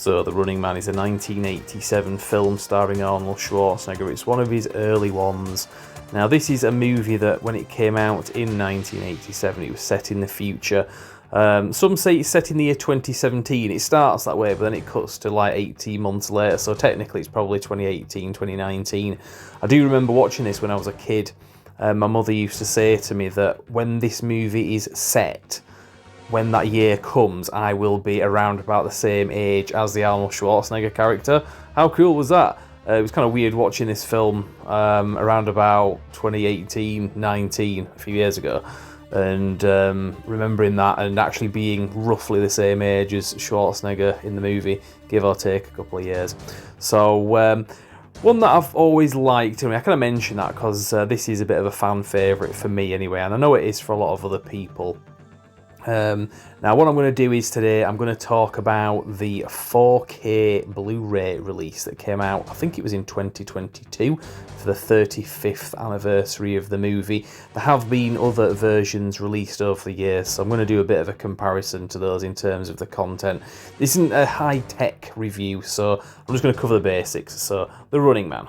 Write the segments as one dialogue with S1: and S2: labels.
S1: So The Running Man is a 1987 film starring Arnold Schwarzenegger. It's one of his early ones. Now this is a movie that when it came out in 1987, it was set in the future. Some say it's set in the year 2017. It starts that way, but then it cuts to like 18 months later. So technically it's probably 2018, 2019. I do remember watching this when I was a kid. My mother used to say to me that when this movie is set, when that year comes, I will be around about the same age as the Arnold Schwarzenegger character. How cool was that? It was kind of weird watching this film around about 2018, 19, a few years ago. And remembering that and actually being roughly the same age as Schwarzenegger in the movie, give or take a couple of years. So one that I've always liked, and I kind of mention that because this is a bit of a fan favourite for me anyway, and I know it is for a lot of other people. Now what I'm going to do is today I'm going to talk about the 4K Blu-ray release that came out, I think it was in 2022 for the 35th anniversary of the movie. There have been other versions released over the years, so I'm going to do a bit of a comparison to those in terms of the content. This isn't a high-tech review, so I'm just going to cover the basics. So, The Running Man.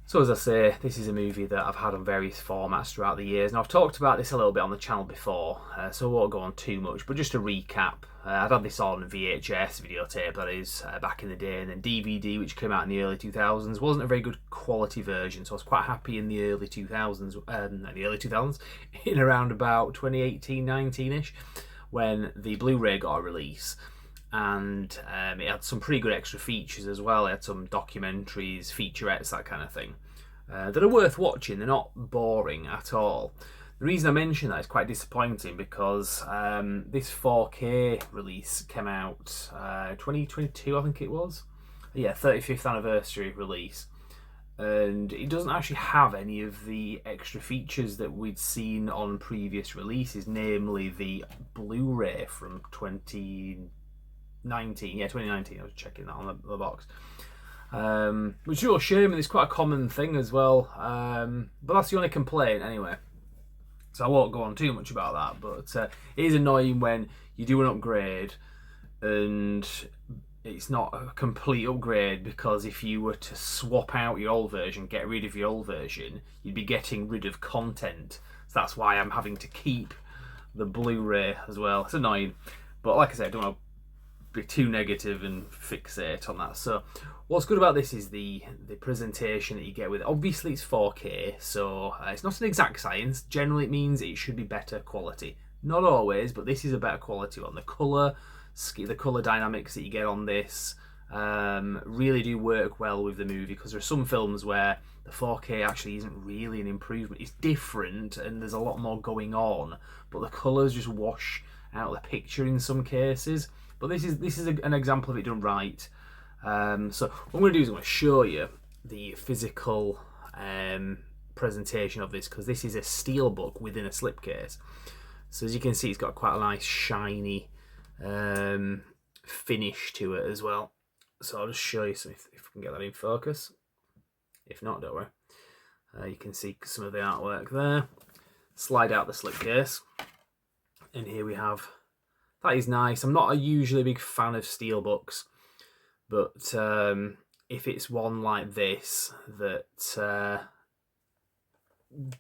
S1: So as I say, this is a movie that I've had on various formats throughout the years. Now I've talked about this a little bit on the channel before, so I won't go on too much, but just to recap, I've had this on VHS, videotape that is, back in the day, and then DVD, which came out in the early 2000s. Wasn't a very good quality version, so I was quite happy in the early 2000s, in around about 2018, 19-ish, when the Blu-ray got a release. And it had some pretty good extra features as well. It had some documentaries, featurettes, that kind of thing, that are worth watching. They're not boring at all. The reason I mention that is quite disappointing because this 4K release came out 2022, I think it was. Yeah, 35th anniversary release. And it doesn't actually have any of the extra features that we'd seen on previous releases, namely the Blu-ray from 2019, I was checking that on the box. Which is a real shame, and it's quite a common thing as well. But that's the only complaint anyway. So I won't go on too much about that, but it is annoying when you do an upgrade and it's not a complete upgrade, because if you were to swap out your old version, get rid of your old version, you'd be getting rid of content. So that's why I'm having to keep the Blu-ray as well. It's annoying, but like I said, I don't want to be too negative and fixate on that. So what's good about this is the presentation that you get with it. Obviously it's 4K, so it's not an exact science. Generally it means it should be better quality. Not always, but this is a better quality one. The colour dynamics that you get on this really do work well with the movie, because there are some films where the 4K actually isn't really an improvement. It's different and there's a lot more going on, but the colours just wash out the picture in some cases. But this is an example of it done right. So what I'm going to do is I'm going to show you the physical presentation of this, because this is a Steelbook within a slipcase. So as you can see, it's got quite a nice shiny finish to it as well. So I'll just show you some, if we can get that in focus. If not, don't worry. You can see some of the artwork there. Slide out the slipcase, and here we have. That is nice. I'm not usually a big fan of Steelbooks, but if it's one like this that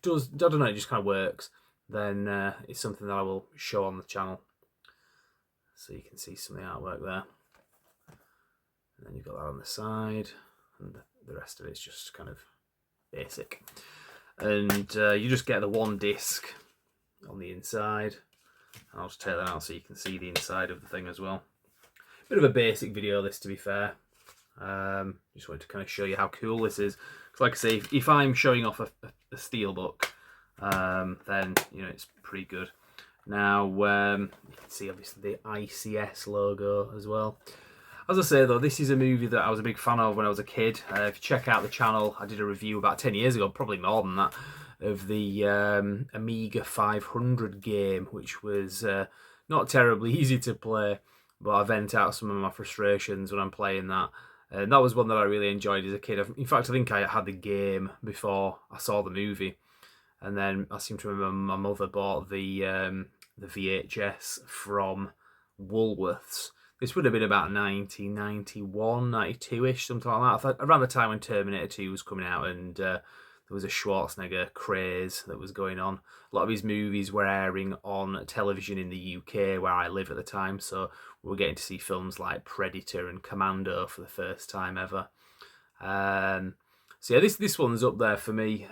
S1: does, I don't know, it just kind of works, then it's something that I will show on the channel. So you can see some of the artwork there. And then you've got that on the side, and the rest of it's just kind of basic. And you just get the one disc on the inside. And I'll just take that out so you can see the inside of the thing as well. Bit of a basic video this, to be fair. Just wanted to kind of show you how cool this is. Because like I say, if I'm showing off a Steelbook, then you know it's pretty good. Now you can see obviously the ICS logo as well. As I say though, this is a movie that I was a big fan of when I was a kid. If you check out the channel, I did a review about 10 years ago, probably more than that, of the Amiga 500 game, which was not terribly easy to play, but I vent out some of my frustrations when I'm playing that. And that was one that I really enjoyed as a kid. In fact, I think I had the game before I saw the movie. And then I seem to remember my mother bought the VHS from Woolworths. This would have been about 1991, 92-ish, something like that. I thought around the time when Terminator 2 was coming out, and there was a Schwarzenegger craze that was going on. A lot of his movies were airing on television in the UK, where I live at the time, so we were getting to see films like Predator and Commando for the first time ever. So yeah, this one's up there for me.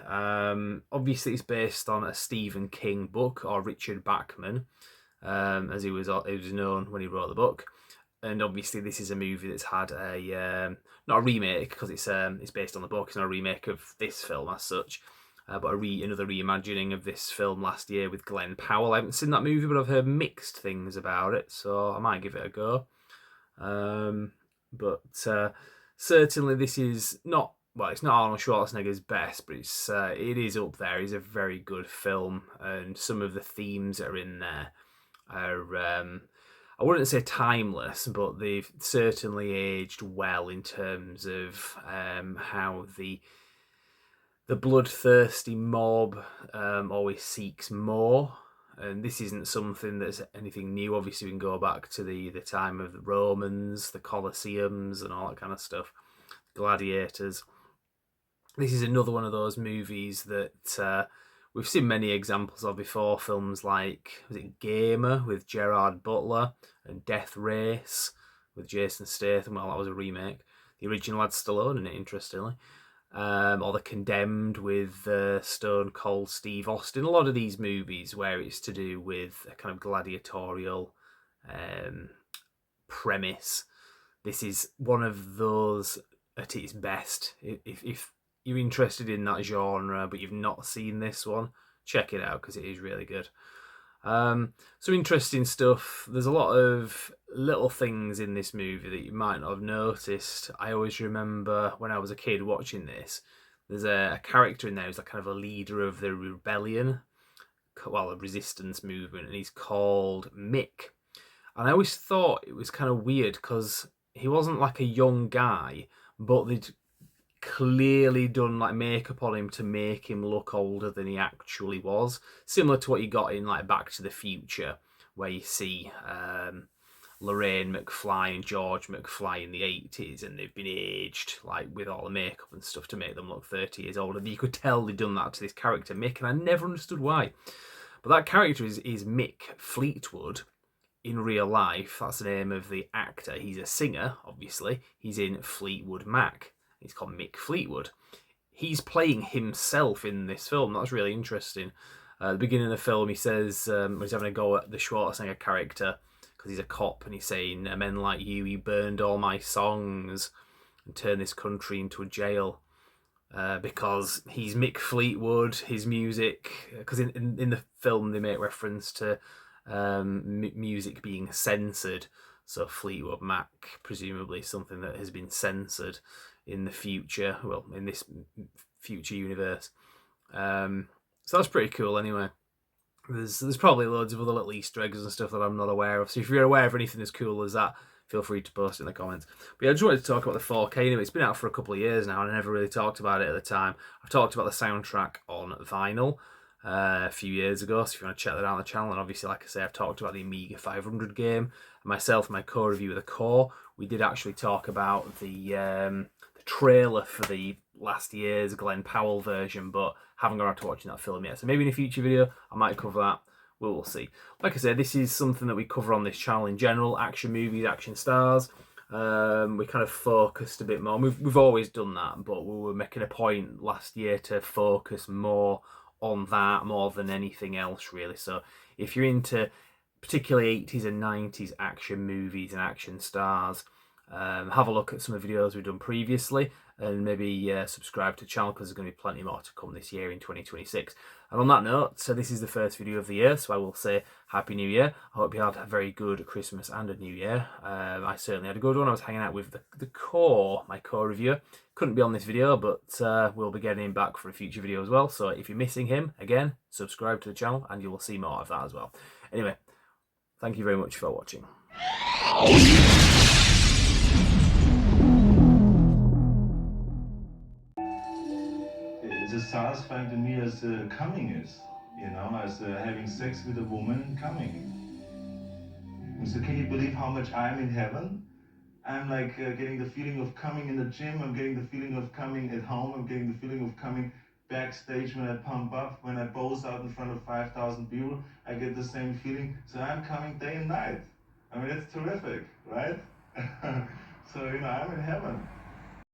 S1: Obviously, it's based on a Stephen King book, or Richard Bachman, as he was known when he wrote the book. And obviously, this is a movie that's had a not a remake, because it's based on the book. It's not a remake of this film as such, but another reimagining of this film last year with Glenn Powell. I haven't seen that movie, but I've heard mixed things about it, so I might give it a go. But certainly, this is not. Well, it's not Arnold Schwarzenegger's best, but it is up there. It's a very good film, and some of the themes that are in there are, I wouldn't say timeless, but they've certainly aged well in terms of how the bloodthirsty mob always seeks more. And this isn't something that's anything new. Obviously, we can go back to the time of the Romans, the Colosseums, and all that kind of stuff, gladiators. This is another one of those movies that we've seen many examples of before. Films like, was it Gamer with Gerard Butler, and Death Race with Jason Statham. Well, that was a remake. The original had Stallone in it, interestingly. Or The Condemned with Stone Cold Steve Austin. A lot of these movies where it's to do with a kind of gladiatorial premise. This is one of those at its best. If you're interested in that genre, but you've not seen this one, check it out, because it is really good. Some interesting stuff. There's a lot of little things in this movie that you might not have noticed. I always remember when I was a kid watching this, there's a character in there who's like kind of a leader of the rebellion, well, the resistance movement, and he's called Mick. And I always thought it was kind of weird because he wasn't like a young guy, but they'd clearly done like makeup on him to make him look older than he actually was, similar to what you got in like Back to the Future, where you see Lorraine McFly and George McFly in the 80s, and they've been aged like with all the makeup and stuff to make them look 30 years older. You could tell they'd done that to this character Mick, and I never understood why. But that character is Mick Fleetwood in real life. That's the name of the actor. He's a singer, obviously. He's in Fleetwood Mac. He's called Mick Fleetwood. He's playing himself in this film. That's really interesting. At the beginning of the film, he says, he's having a go at the Schwarzenegger character, because he's a cop, and he's saying, "Men like you burned all my songs and turned this country into a jail." Because he's Mick Fleetwood, his music, because in the film they make reference to music being censored. So Fleetwood Mac, presumably something that has been censored in the future, well, in this future universe. So that's pretty cool anyway. There's probably loads of other little Easter eggs and stuff that I'm not aware of. So if you're aware of anything as cool as that, feel free to post it in the comments. But yeah, I just wanted to talk about the 4K anyway. It's been out for a couple of years now, and I never really talked about it at the time. I've talked about the soundtrack on vinyl a few years ago, so if you want to check that out on the channel. And obviously, like I say, I've talked about the Amiga 500 game. Myself and my co-review of the Core, we did actually talk about the trailer for the last year's Glenn Powell version, but haven't got around to watching that film yet. So maybe in a future video, I might cover that. We'll see. Like I said, this is something that we cover on this channel in general: action movies, action stars. We kind of focused a bit more. We've always done that, but we were making a point last year to focus more on that more than anything else, really. So if you're into particularly 80s and 90s action movies and action stars, have a look at some of the videos we've done previously. and maybe subscribe to the channel, because there's going to be plenty more to come this year in 2026. And on that note, so this is the first video of the year, so I will say Happy New Year. I hope you had a very good Christmas and a New Year. I certainly had a good one. I was hanging out with my core reviewer. Couldn't be on this video, but we'll be getting him back for a future video as well. So if you're missing him, again, subscribe to the channel and you will see more of that as well. Anyway, thank you very much for watching.
S2: It's as satisfying to me as coming is, you know, as having sex with a woman coming. And so can you believe how much I'm in heaven? I'm like getting the feeling of coming in the gym, I'm getting the feeling of coming at home, I'm getting the feeling of coming backstage when I pump up, when I pose out in front of 5,000 people, I get the same feeling. So I'm coming day and night. I mean, it's terrific, right? So, you know, I'm in heaven.